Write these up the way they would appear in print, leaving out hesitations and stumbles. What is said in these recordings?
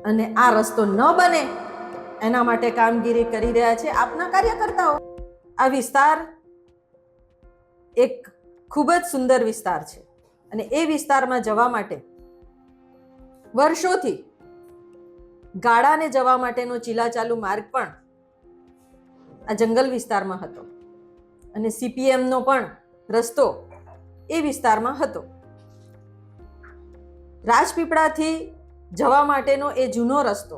અને આ રસ્તો ન બને એના માટે કામગીરી કરી રહ્યા છે આપના કાર્યકર્તાઓ. આ વિસ્તાર એક ખૂબ જ સુંદર વિસ્તાર છે અને એ વિસ્તારમાં જવા માટે વર્ષોથી ગાડાને જવા માટેનો ચીલાચાલુ માર્ગ પણ આ જંગલ વિસ્તારમાં હતો અને સીપીએમનો પણ રસ્તો એ વિસ્તારમાં હતો. રાજપીપળાથી જવા માટેનો એ જૂનો રસ્તો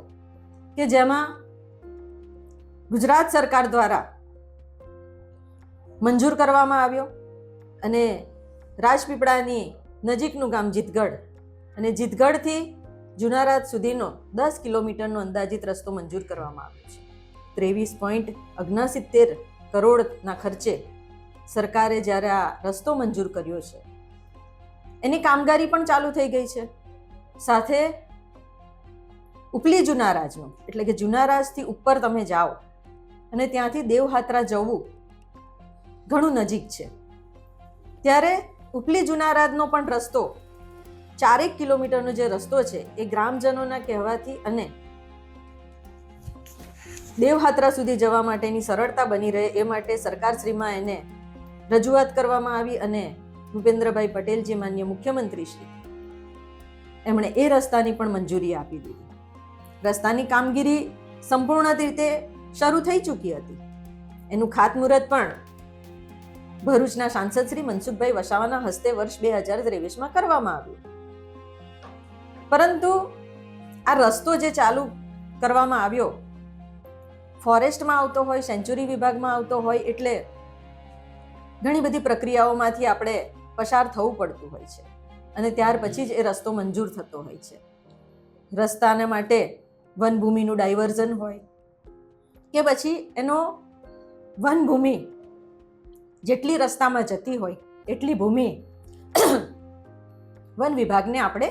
કે જેમાં ગુજરાત સરકાર દ્વારા મંજૂર કરવામાં આવ્યો અને રાજપીપળાની નજીકનું ગામ જીતગઢ અને જીતગઢથી જુનારાજ સુધીનો 10 કિલોમીટરનો અંદાજિત રસ્તો મંજૂર કરવામાં આવ્યો છે. 23.69 કરોડના ખર્ચે સરકારે જ્યારે આ રસ્તો મંજૂર કર્યો છે એની કામગીરી પણ ચાલુ થઈ ગઈ છે. સાથે ઉપલી જુનારાજનું એટલે કે જુનારાજથી ઉપર તમે જાઓ અને ત્યાંથી દેવહાત્રા જવું ઘણું નજીક છે. ત્યારે ઉપલી જુનારાજનો પણ રસ્તો 4 કિલોમીટરનો જે રસ્તો છે એ ગ્રામજનોના કહેવાથી અને દેવહાત્રા સુધી જવા માટેની સરળતા બની રહે એ માટે સરકારશ્રીમાં એને રજૂઆત કરવામાં આવી અને ભૂપેન્દ્રભાઈ પટેલ જે માન્ય મુખ્યમંત્રી શ્રી એમણે એ રસ્તાની પણ મંજૂરી આપી દીધી. રસ્તાની કામગીરી સંપૂર્ણ રીતે શરૂ થઈ ચૂકી હતી. એનું ખાતમુહૂર્ત પણ ભરૂચના સાંસદ શ્રી મનસુખભાઈ વસાવાના હસ્તે વર્ષ 2023માં કરવામાં આવ્યું. પરંતુ આ રસ્તો જે ચાલુ કરવામાં આવ્યો ફોરેસ્ટમાં આવતો હોય, સેન્ચુરી વિભાગમાં આવતો હોય એટલે ઘણી બધી પ્રક્રિયાઓમાંથી આપણે પસાર થવું પડતું હોય છે અને ત્યાર પછી જ એ રસ્તો મંજૂર થતો હોય છે. રસ્તાને માટે વનભૂમિનું ડાયવર્ઝન હોય કે પછી એનો વનભૂમિ જેટલી રસ્તામાં જતી હોય એટલી ભૂમિ વન વિભાગને આપણે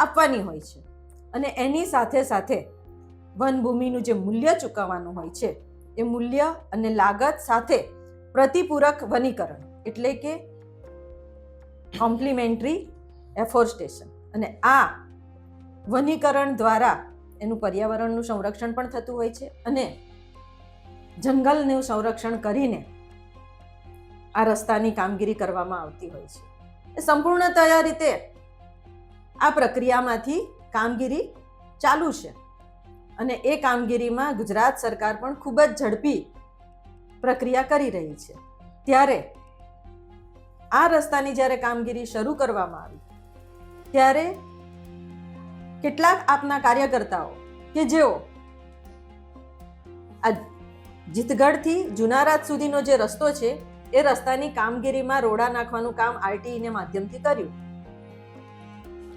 આપવાની હોય છે અને એની સાથે સાથે વનભૂમિનું જે મૂલ્ય ચૂકવવાનું હોય છે એ મૂલ્ય અને લાગત સાથે પ્રતિપૂરક વનીકરણ એટલે કે કોમ્પ્લિમેન્ટરી એફોરેસ્ટેશન અને આ વનીકરણ દ્વારા એનું પર્યાવરણનું સંરક્ષણ પણ થતું હોય છે અને જંગલનું સંરક્ષણ કરીને આ રસ્તાની કામગીરી કરવામાં આવતી હોય છે. એ સંપૂર્ણતયા રીતે આ પ્રક્રિયામાંથી કામગીરી ચાલુ છે અને એ કામગીરીમાં ગુજરાત સરકાર પણ ખૂબ જ ઝડપી પ્રક્રિયા કરી રહી છે. ત્યારે આ રસ્તાની જ્યારે કામગીરી શરૂ કરવામાં આવી ત્યારે કેટલાક આપના કાર્યકર્તાઓ કે જેઓ આ જીતગઢથી જુનારાજ સુધીનો જે રસ્તો છે એ રસ્તાની કામગીરીમાં રોડા નાખવાનું કામ આરટીઈના માધ્યમથી કર્યું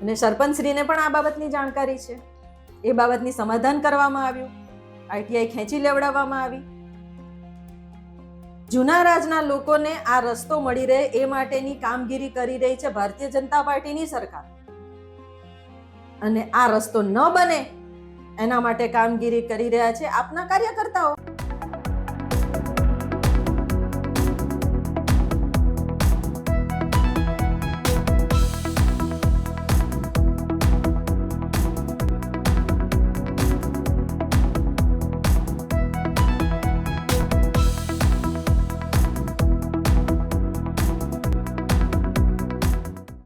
અને સરપંચશ્રીને પણ આ બાબતની જાણકારી છે. એ બાબતની સમાધાન કરવામાં આવ્યું, આરટીઆઈ ખેંચી લેવડાવવામાં આવી. જુનારાજના લોકોને આ રસ્તો મળી રહે એ માટેની કામગીરી કરી રહી છે ભારતીય જનતા પાર્ટીની સરકાર અને આ રસ્તો ન બને એના માટે કામગીરી કરી રહ્યા છે આપના કાર્યકર્તાઓ.